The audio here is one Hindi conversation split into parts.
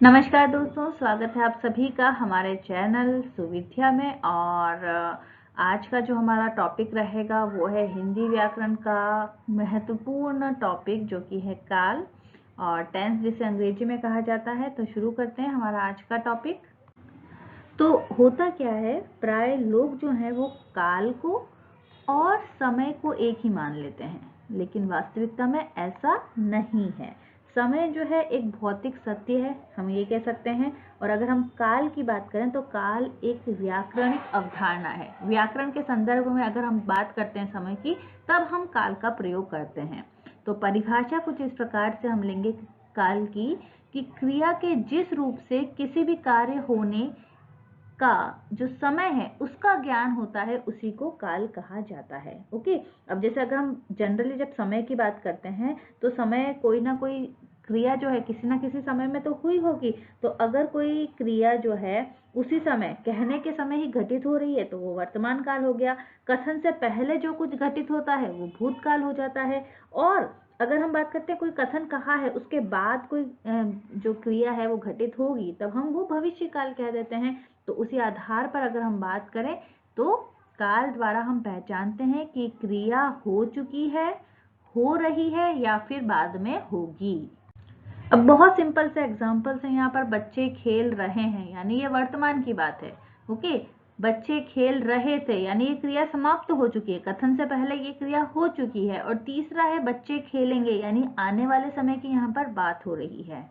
नमस्कार दोस्तों, स्वागत है आप सभी का हमारे चैनल सुविद्या में। और आज का जो हमारा टॉपिक रहेगा वो है हिंदी व्याकरण का महत्वपूर्ण टॉपिक जो कि है काल और टेंस, जिसे अंग्रेजी में कहा जाता है। तो शुरू करते हैं हमारा आज का टॉपिक। तो होता क्या है, प्राय लोग जो हैं वो काल को और समय को एक ही मान लेते हैं, लेकिन वास्तविकता में ऐसा नहीं है। समय जो है एक भौतिक सत्य है, हम ये कह सकते हैं। और अगर हम काल की बात करें तो काल एक व्याकरणिक अवधारणा है। व्याकरण के संदर्भ में अगर हम बात करते हैं समय की, तब हम काल का प्रयोग करते हैं। तो परिभाषा कुछ इस प्रकार से हम लेंगे काल की, कि क्रिया के जिस रूप से किसी भी कार्य होने का जो समय है उसका ज्ञान होता है, उसी को काल कहा जाता है। ओके, अब जैसे अगर हम जनरली जब समय की बात करते हैं तो समय कोई ना कोई क्रिया जो है किसी ना किसी समय में तो हुई होगी। तो अगर कोई क्रिया जो है उसी समय, कहने के समय ही घटित हो रही है तो वो वर्तमान काल हो गया। कथन से पहले जो कुछ घटित होता है वो भूतकाल हो जाता है। और अगर हम बात करते हैं कोई कथन कहा है, उसके बाद कोई जो क्रिया है वो घटित होगी, तब हम वो भविष्य काल कह देते हैं। तो उसी आधार पर अगर हम बात करें तो काल द्वारा हम पहचानते हैं कि क्रिया हो चुकी है, हो रही है या फिर बाद में होगी। अब बहुत सिंपल से एग्जांपल्स हैं यहाँ पर। बच्चे खेल रहे हैं यानी ये वर्तमान की बात है। ओके, बच्चे खेल रहे थे यानी ये क्रिया समाप्त हो चुकी है, कथन से पहले ये क्रिया हो चुकी है। और तीसरा है बच्चे खेलेंगे यानी आने वाले समय की यहाँ पर बात हो रही है।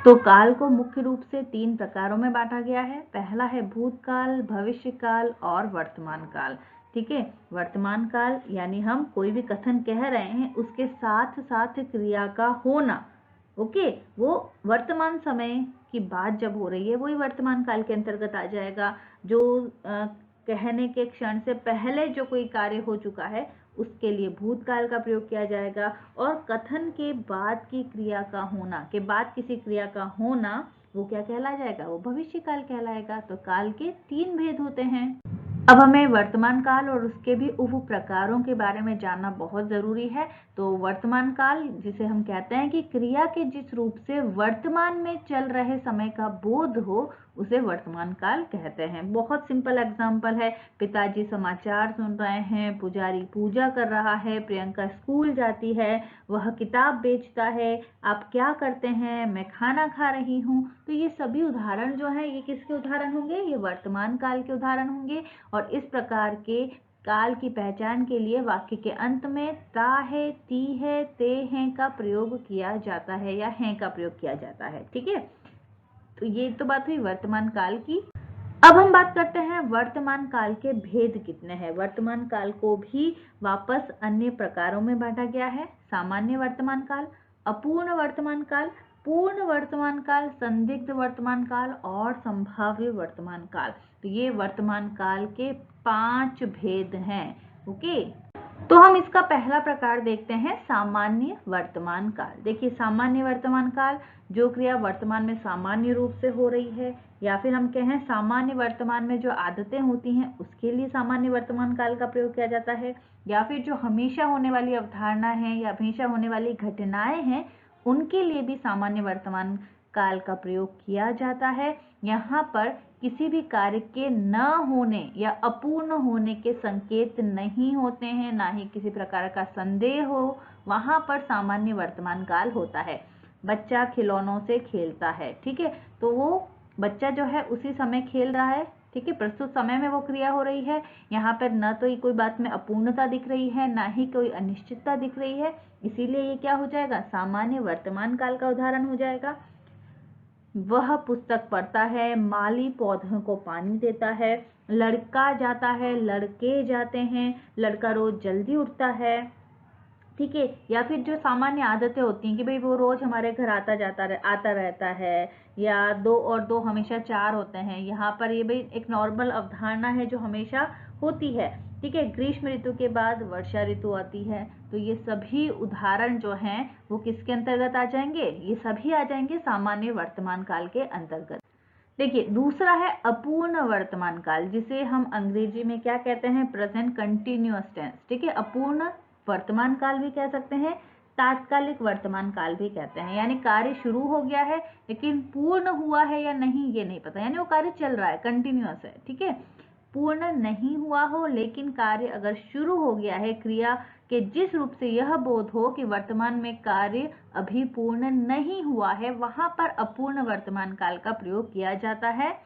तो काल को मुख्य रूप से 3 प्रकारों में बांटा गया है। पहला है भूतकाल, भविष्य काल और वर्तमान काल। ठीक है, वर्तमान काल यानी हम कोई भी कथन कह रहे हैं उसके साथ साथ क्रिया का होना। ओके, वो वर्तमान समय की बात जब हो रही है वही वर्तमान काल के अंतर्गत आ जाएगा। जो कहने के क्षण से पहले जो कोई कार्य हो चुका है उसके लिए भूतकाल का प्रयोग किया जाएगा। और कथन के बाद की क्रिया का होना, के बाद किसी क्रिया का होना, वो क्या कहला जाएगा? वो भविष्य काल कहलाएगा। तो काल के 3 भेद होते हैं। अब हमें वर्तमान काल और उसके भी उप प्रकारों के बारे में जानना बहुत जरूरी है। तो वर्तमान काल, जिसे हम कहते हैं कि क्रिया के जिस रूप से वर्तमान में चल रहे समय का बोध हो, उसे वर्तमान काल कहते हैं। बहुत सिंपल एग्जांपल है, पिताजी समाचार सुन रहे हैं, पुजारी पूजा कर रहा है, प्रियंका स्कूल जाती है, वह किताब बेचता है, आप क्या करते हैं? मैं खाना खा रही हूँ। तो ये सभी उदाहरण जो है ये किसके उदाहरण होंगे? ये वर्तमान काल के उदाहरण होंगे। और इस प्रकार के काल की पहचान के लिए वाक्य के अंत में ता है, ती है, ते हैं का प्रयोग किया जाता है या हैं का प्रयोग किया जाता है। ठीक है, तो ये तो बात हुई वर्तमान काल की। अब हम बात करते हैं वर्तमान काल के भेद कितने हैं। वर्तमान काल को भी वापस अन्य प्रकारों में बांटा गया है। सामान्य वर्तमान काल, अपूर्ण वर्तमान काल, पूर्ण वर्तमान काल, संदिग्ध वर्तमान काल और संभाव्य वर्तमान काल। तो ये वर्तमान काल के 5 भेद हैं। ओके, तो हम इसका पहला प्रकार देखते हैं, सामान्य वर्तमान काल। देखिए, सामान्य वर्तमान काल, जो क्रिया वर्तमान में सामान्य रूप से हो रही है, या फिर हम कहें सामान्य वर्तमान में जो आदतें होती हैं उसके लिए सामान्य वर्तमान काल का प्रयोग किया जाता है। या फिर जो हमेशा होने वाली अवधारणा है या हमेशा होने वाली घटनाएं हैं, उनके लिए भी सामान्य वर्तमान काल का प्रयोग किया जाता है। यहाँ पर किसी भी कार्य के न होने या अपूर्ण होने के संकेत नहीं होते हैं, ना ही किसी प्रकार का संदेह हो, वहां पर सामान्य वर्तमान काल होता है। बच्चा खिलौनों से खेलता है, ठीक है, तो वो बच्चा जो है उसी समय खेल रहा है। ठीक है, प्रस्तुत समय में वो क्रिया हो रही है। यहाँ पर न तो कोई बात में अपूर्णता दिख रही है, ना ही कोई अनिश्चितता दिख रही है, इसीलिए ये क्या हो जाएगा? सामान्य वर्तमान काल का उदाहरण हो जाएगा। वह पुस्तक पढ़ता है, माली पौधों को पानी देता है, लड़का जाता है, लड़के जाते हैं, लड़का रोज जल्दी उठता है। ठीक है, या फिर जो सामान्य आदतें होती हैं कि भाई वो रोज हमारे घर आता रहता है, या 2 और 2 हमेशा 4 होते हैं। यहाँ पर ये भाई एक नॉर्मल अवधारणा है जो हमेशा होती है। ठीक है, ग्रीष्म ऋतु के बाद वर्षा ऋतु आती है। तो ये सभी उदाहरण जो हैं वो किसके अंतर्गत आ जाएंगे? ये सभी आ जाएंगे सामान्य वर्तमान काल के अंतर्गत। देखिए, दूसरा है अपूर्ण वर्तमान काल, जिसे हम अंग्रेजी में क्या कहते हैं? Present continuous tense. ठीक है, अपूर्ण वर्तमान काल भी कह सकते हैं, तात्कालिक वर्तमान काल भी कहते हैं। यानी कार्य शुरू हो गया है लेकिन पूर्ण हुआ है या नहीं ये नहीं पता, यानी वो कार्य चल रहा है, कंटिन्यूअस है, ठीक है। पूर्ण नहीं हुआ हो लेकिन कार्य अगर शुरू हो गया है, क्रिया के जिस रूप से यह बोध हो कि वर्तमान में कार्य अभी पूर्ण नहीं हुआ है, वहां पर अपूर्ण वर्तमान काल का प्रयोग किया जाता है।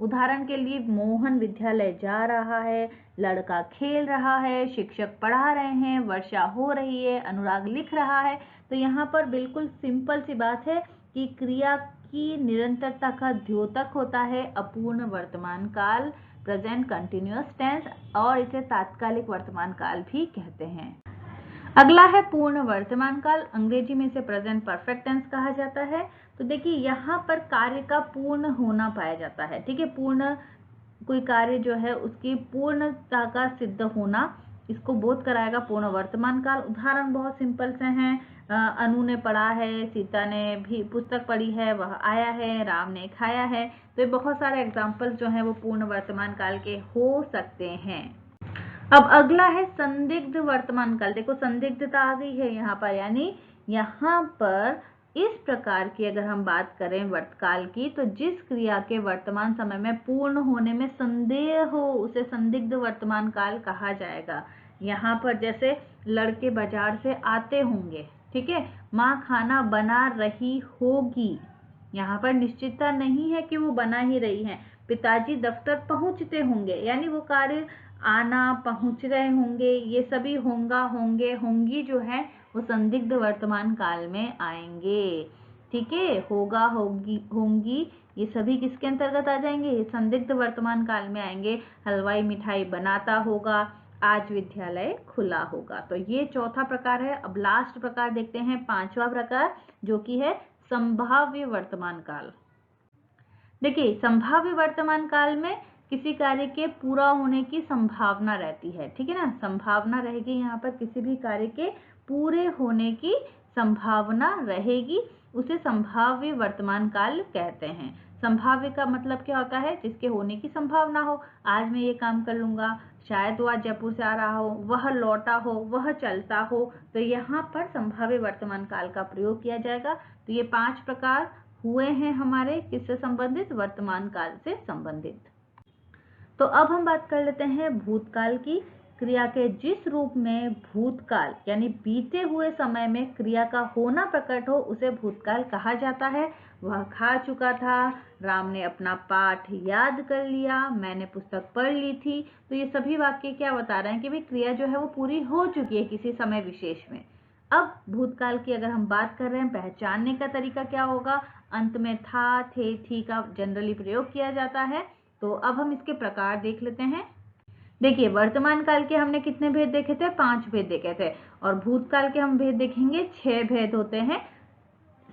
उदाहरण के लिए मोहन विद्यालय जा रहा है, लड़का खेल रहा है, शिक्षक पढ़ा रहे हैं, वर्षा हो रही है, अनुराग लिख रहा है। तो यहाँ पर बिल्कुल सिंपल सी बात है कि क्रिया की निरंतरता का द्योतक होता है अपूर्ण वर्तमान काल, प्रेजेंट कंटिन्यूअस टेंस, और इसे तात्कालिक वर्तमान काल भी कहते हैं। अगला है पूर्ण वर्तमान काल, अंग्रेजी में इसे प्रेजेंट परफेक्ट टेंस कहा जाता है। तो देखिए यहाँ पर कार्य का पूर्ण होना पाया जाता है, ठीक है। पूर्ण कोई कार्य जो है उसकी पूर्णता का सिद्ध होना, इसको बोध कराएगा पूर्ण वर्तमान काल। उदाहरण बहुत सिंपल से हैं, अनु ने पढ़ा है, सीता ने भी पुस्तक पढ़ी है, वह आया है, राम ने खाया है। तो ये बहुत सारे एग्जाम्पल्स जो हैं वो पूर्ण वर्तमान काल के हो सकते हैं। अब अगला है संदिग्ध वर्तमान काल। देखो संदिग्धता आ गई है यहाँ पर, यानी यहाँ पर इस प्रकार की अगर हम बात करें वर्तकाल की, तो जिस क्रिया के वर्तमान समय में पूर्ण होने में संदेह हो उसे संदिग्ध वर्तमान काल कहा जाएगा। यहाँ पर जैसे लड़के बाजार से आते होंगे, ठीक है, माँ खाना बना रही होगी, यहाँ पर निश्चितता नहीं है कि वो बना ही रही है। पिताजी दफ्तर पहुंचते होंगे, यानी वो कार्य आना, पहुंच रहे होंगे, ये सभी होंगा, होंगे, होंगी जो है वो संदिग्ध वर्तमान काल में आएंगे, ठीक है। होगा, होगी, होंगी, ये सभी किसके अंतर्गत आ जाएंगे, ये संदिग्ध वर्तमान काल में आएंगे। हलवाई मिठाई बनाता होगा, आज विद्यालय खुला होगा। तो ये चौथा प्रकार है। अब लास्ट प्रकार देखते हैं, पांचवा प्रकार, जो कि है संभाव्य वर्तमान काल। देखिए संभाव्य वर्तमान काल में किसी कार्य के पूरा होने की संभावना रहती है, ठीक है ना, संभावना रहेगी, यहाँ पर किसी भी कार्य के पूरे होने की संभावना रहेगी, उसे संभाव्य वर्तमान काल कहते हैं। संभाव्य का मतलब क्या होता है, जिसके होने की संभावना हो। आज मैं ये काम कर लूंगा, शायद वो आज जयपुर से आ रहा हो, वह लौटा हो, वह चलता हो, तो यहाँ पर संभाव्य वर्तमान काल का प्रयोग किया जाएगा। तो ये 5 प्रकार हुए हैं हमारे किससे संबंधित, वर्तमान काल से संबंधित। तो अब हम बात कर लेते हैं भूतकाल की। क्रिया के जिस रूप में भूतकाल यानी बीते हुए समय में क्रिया का होना प्रकट हो उसे भूतकाल कहा जाता है। वह खा चुका था, राम ने अपना पाठ याद कर लिया, मैंने पुस्तक पढ़ ली थी। तो ये सभी वाक्य क्या बता रहे हैं कि भाई क्रिया जो है वो पूरी हो चुकी है किसी समय विशेष में। अब भूतकाल की अगर हम बात कर रहे हैं, पहचानने का तरीका क्या होगा, अंत में था, थे, थी का जनरली प्रयोग किया जाता है। तो अब हम इसके प्रकार देख लेते हैं। देखिए वर्तमान काल के हमने कितने भेद देखे थे, 5 भेद देखे थे, और भूतकाल के हम भेद देखेंगे 6 भेद होते हैं।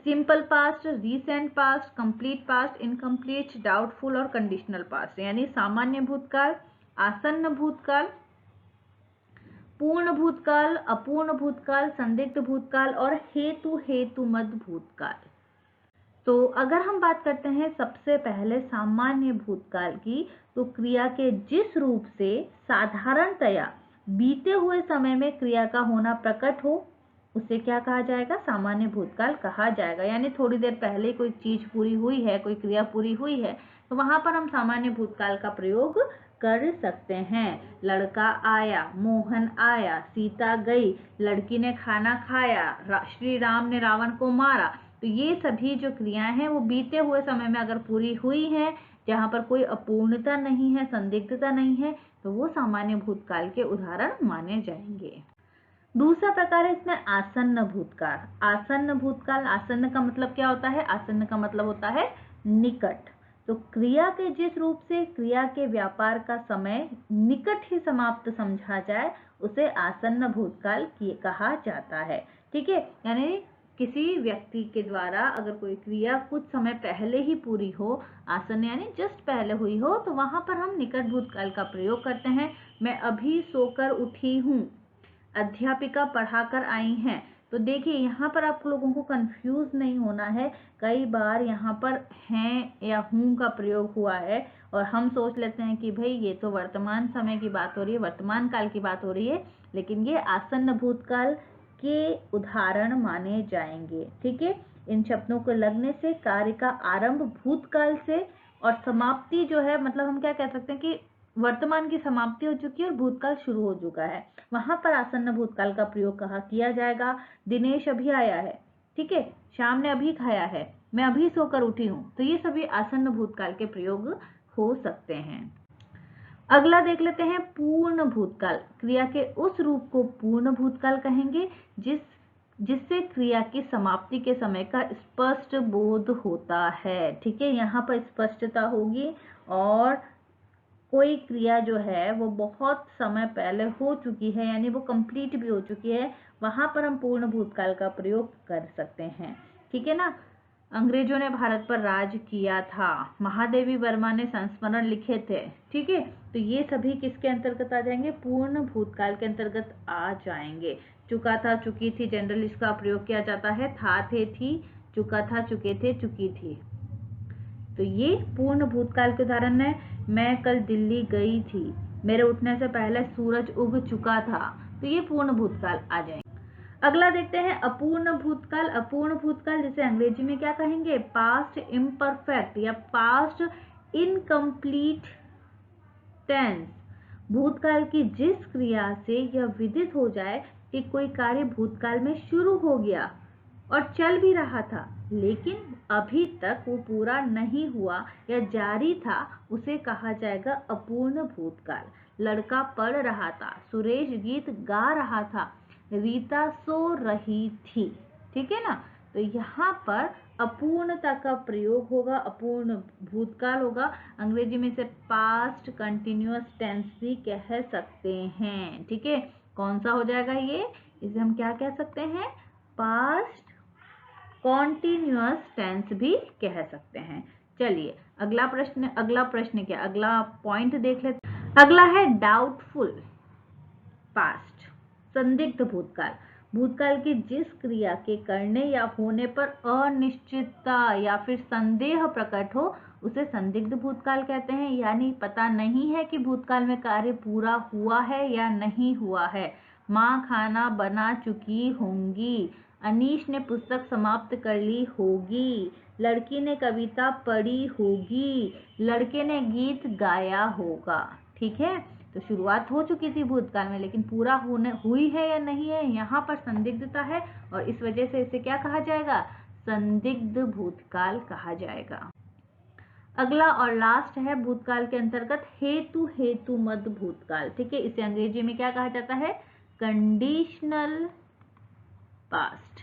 Simple past, recent past, complete past, incomplete, doubtful और कंडीशनल पास्ट। यानी सामान्य भूतकाल, आसन्न भूतकाल, पूर्ण भूतकाल, अपूर्ण भूतकाल, संदिग्ध भूतकाल और हेतुमद भूतकाल। तो अगर हम बात करते हैं सबसे पहले सामान्य भूतकाल की, तो क्रिया के जिस रूप से साधारणतया बीते हुए समय में क्रिया का होना प्रकट हो उसे क्या कहा जाएगा, सामान्य भूतकाल कहा जाएगा। यानी थोड़ी देर पहले कोई चीज पूरी हुई है, कोई क्रिया पूरी हुई है, तो वहां पर हम सामान्य भूतकाल का प्रयोग कर सकते हैं। लड़का आया, मोहन आया, सीता गई, लड़की ने खाना खाया, श्री राम ने रावण को मारा। तो ये सभी जो क्रियाएं हैं वो बीते हुए समय में अगर पूरी हुई हैं, जहां पर कोई अपूर्णता नहीं है, संदिग्धता नहीं है, तो वो सामान्य भूतकाल के उदाहरण माने जाएंगे। दूसरा प्रकार है इसमें आसन्न भूतकाल। आसन्न भूतकाल, आसन्न का मतलब क्या होता है, आसन्न का मतलब होता है निकट। तो क्रिया के जिस रूप से क्रिया के व्यापार का समय निकट ही समाप्त समझा जाए उसे आसन्न भूतकाल कहा जाता है, ठीक है। यानी किसी व्यक्ति के द्वारा अगर कोई क्रिया कुछ समय पहले ही पूरी हो, आसन्न यानी जस्ट पहले हुई हो, तो वहां पर हम निकट भूतकाल का प्रयोग करते हैं। मैं अभी सोकर उठी हूँ, अध्यापिका पढ़ाकर आई हैं। तो देखिए यहाँ पर आप लोगों को कंफ्यूज नहीं होना है। कई बार यहाँ पर हैं या हूँ का प्रयोग हुआ है और हम सोच लेते हैं कि भाई ये तो वर्तमान समय की बात हो रही है, वर्तमान काल की बात हो रही है, लेकिन ये आसन्न भूतकाल के उदाहरण माने जाएंगे। ठीक है, इन शब्दों को लगने से कार्य का आरंभ भूतकाल से और समाप्ति जो है, मतलब हम क्या कह सकते हैं कि वर्तमान की समाप्ति हो चुकी है और भूतकाल शुरू हो चुका है, वहां पर आसन्न भूतकाल का प्रयोग कहा किया जाएगा। दिनेश अभी आया है, ठीक है, शाम ने अभी खाया है, मैं अभी सोकर उठी हूँ, तो ये सभी आसन्न भूतकाल के प्रयोग हो सकते हैं। अगला देख लेते हैं पूर्ण भूतकाल। क्रिया के उस रूप को पूर्ण भूतकाल कहेंगे जिससे क्रिया की समाप्ति के समय का स्पष्ट बोध होता है। ठीक है, यहाँ पर स्पष्टता होगी और कोई क्रिया जो है वो बहुत समय पहले हो चुकी है, यानी वो कंप्लीट भी हो चुकी है, वहां पर हम पूर्ण भूतकाल का प्रयोग कर सकते हैं। ठीक है ना। अंग्रेजों ने भारत पर राज किया था, महादेवी वर्मा ने संस्मरण लिखे थे। ठीक है, तो ये सभी किसके अंतर्गत आ जाएंगे? पूर्ण भूतकाल के अंतर्गत आ जाएंगे। चुका था, चुकी थी, जनरल इसका प्रयोग किया जाता है। था, थे, थी, चुका था, चुके थे, चुकी थी, तो ये पूर्ण भूतकाल के उदाहरण है। मैं कल दिल्ली गई थी, मेरे उठने से पहले सूरज उग चुका था, तो ये पूर्ण भूतकाल आ जाएंगे। अगला देखते हैं अपूर्ण भूतकाल। अपूर्ण भूतकाल जिसे अंग्रेजी में क्या कहेंगे? पास्ट इम्परफेक्ट या पास्ट इनकम्प्लीट टेंस। भूतकाल की जिस क्रिया से यह विदित हो जाए कि कोई कार्य भूतकाल में शुरू हो गया और चल भी रहा था, लेकिन अभी तक वो पूरा नहीं हुआ या जारी था, उसे कहा जाएगा अपूर्ण भूतकाल। लड़का पढ़ रहा था, सुरेश गीत गा रहा था, रीता सो रही थी। ठीक है ना, तो यहाँ पर अपूर्णता का प्रयोग होगा, अपूर्ण भूतकाल होगा। अंग्रेजी में से पास्ट कंटिन्यूअस टेंस भी कह सकते हैं। ठीक है, कौन सा हो जाएगा ये? इसे हम क्या कह सकते हैं? पास्ट कॉन्टिन्यूअस टेंस भी कह सकते हैं। चलिए अगला प्रश्न क्या, अगला पॉइंट देख लेते हैं। अगला है डाउटफुल पास्ट, संदिग्ध भूतकाल। भूतकाल की जिस क्रिया के करने या होने पर अनिश्चितता या फिर संदेह प्रकट हो, उसे संदिग्ध भूतकाल कहते हैं। यानी पता नहीं है कि भूतकाल में कार्य पूरा हुआ है या नहीं हुआ है। माँ खाना बना चुकी होंगी, अनीश ने पुस्तक समाप्त कर ली होगी, लड़की ने कविता पढ़ी होगी, लड़के ने गीत गाया होगा। ठीक है, तो शुरुआत हो चुकी थी भूतकाल में, लेकिन पूरा हुई है या नहीं है, यहाँ पर संदिग्धता है और इस वजह से इसे क्या कहा जाएगा? संदिग्ध भूतकाल कहा जाएगा। अगला और लास्ट है भूतकाल के अंतर्गत हेतु मद भूतकाल। ठीक है, इसे अंग्रेजी में क्या कहा जाता है? Conditional past.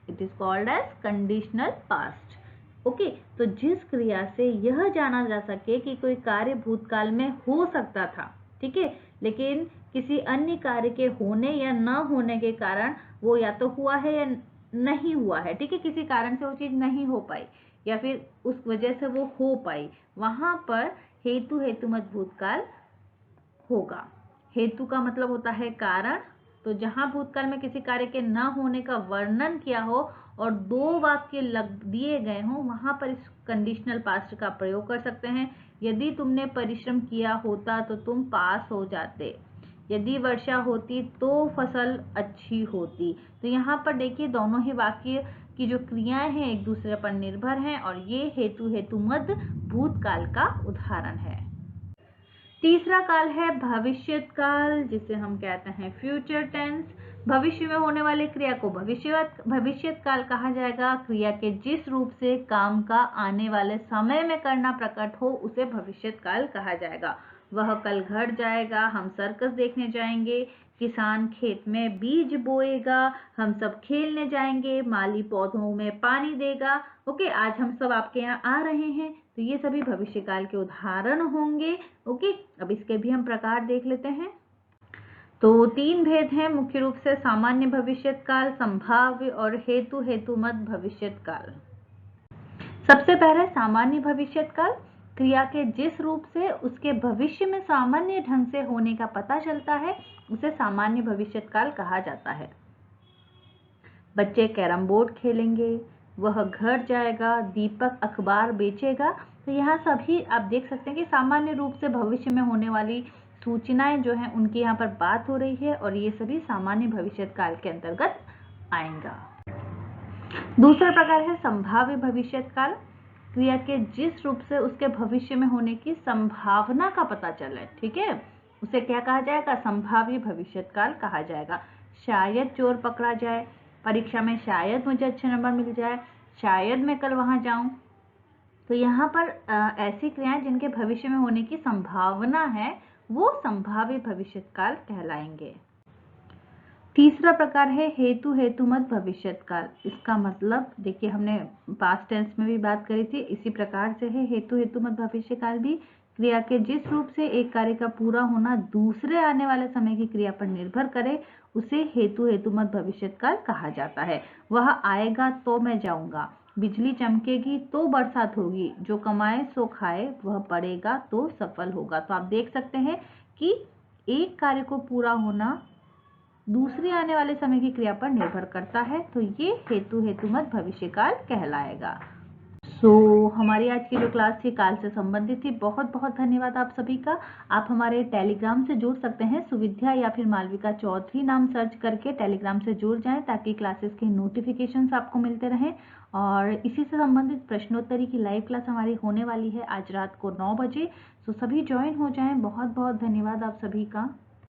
It is called as conditional past. Okay, तो जिस क्रिया से यह जाना जा सके कि कोई कार्य भूतकाल में हो सकता था, ठीक है, लेकिन किसी अन्य कार्य के होने या न होने के कारण वो या तो हुआ है या नहीं हुआ है। ठीक है, किसी कारण से वो चीज नहीं हो पाई या फिर उस वजह से वो हो पाई, वहां पर हेतुमत भूतकाल होगा। हेतु का मतलब होता है कारण, तो जहां भूतकाल में किसी कार्य के न होने का वर्णन किया हो और दो वाक्य लग दिए गए हों, वहां पर इस कंडीशनल पास्ट का प्रयोग कर सकते हैं। यदि तुमने परिश्रम किया होता तो तुम पास हो जाते, यदि वर्षा होती तो फसल अच्छी होती। तो यहाँ पर देखिए दोनों ही वाक्य की जो क्रियाएं हैं एक दूसरे पर निर्भर हैं और ये हेतुमद भूतकाल का उदाहरण है। तीसरा काल है भविष्यत काल, जिसे हम कहते हैं फ्यूचर टेंस। भविष्य में होने वाली क्रिया को भविष्यत काल कहा जाएगा। क्रिया के जिस रूप से काम का आने वाले समय में करना प्रकट हो, उसे भविष्यत काल कहा जाएगा। वह कल घर जाएगा, हम सर्कस देखने जाएंगे, किसान खेत में बीज बोएगा, हम सब खेलने जाएंगे, माली पौधों में पानी देगा। ओके, आज हम सब आपके यहाँ आ रहे हैं, तो ये सभी भविष्यकाल के उदाहरण होंगे। ओके, अब इसके भी हम प्रकार देख लेते हैं। तो तीन भेद हैं मुख्य रूप से, सामान्य भविष्यत काल, संभाव्य और हेतुमत भविष्यत काल। सबसे पहले सामान्य भविष्यत काल। क्रिया के जिस रूप से उसके भविष्य में सामान्य ढंग से होने का पता चलता है, उसे सामान्य भविष्यत काल कहा जाता है। बच्चे कैरम बोर्ड खेलेंगे, वह घर जाएगा, दीपक अखबार बेचेगा। तो यहाँ सभी आप देख सकते हैं कि सामान्य रूप से भविष्य में होने वाली सूचनाएं जो हैं उनकी यहाँ पर बात हो रही है और ये सभी सामान्य भविष्यत काल के अंतर्गत आएगा। दूसरा प्रकार है संभाव्य भविष्यकाल। क्रिया के जिस रूप से उसके भविष्य में होने की संभावना का पता चले, ठीक है, उसे क्या कहा जाएगा? संभाव्य भविष्यकाल कहा जाएगा। शायद चोर पकड़ा जाए, परीक्षा में शायद मुझे अच्छे नंबर मिल जाए, शायद मैं कल वहां जाऊं। तो यहाँ पर ऐसी क्रियाएं जिनके भविष्य में होने की संभावना है वो संभाव्य भविष्यकाल कहलाएंगे। तीसरा प्रकार है हेतु हेतुमत भविष्यकाल। इसका मतलब देखिए, हमने पास्ट टेंस में भी बात करी थी, इसी प्रकार से है हेतु हेतुमत भविष्यकाल भी। क्रिया के जिस रूप से एक कार्य का पूरा होना दूसरे आने वाले समय की क्रिया पर निर्भर करे उसे हेतु हेतुमत भविष्यकाल कहा जाता है। वह आएगा तो मैं जाऊंगा, बिजली चमकेगी तो बरसात होगी, जो कमाए सो खाए, वह पढ़ेगा तो सफल होगा। तो आप देख सकते हैं कि एक कार्य को पूरा होना दूसरे आने वाले समय की क्रिया पर निर्भर करता है, तो ये हेतु हेतुमत भविष्यकाल कहलाएगा। हमारी आज की जो क्लास थी काल से संबंधित थी। बहुत बहुत धन्यवाद आप सभी का। आप हमारे टेलीग्राम से जुड़ सकते हैं, सुविध्या या फिर मालविका चौधरी नाम सर्च करके टेलीग्राम से जुड़ जाएं ताकि क्लासेस के नोटिफिकेशंस आपको मिलते रहें। और इसी से संबंधित प्रश्नोत्तरी की लाइव क्लास हमारी होने वाली है आज रात को 9 बजे। सभी ज्वाइन हो जाएं। बहुत बहुत धन्यवाद आप सभी का।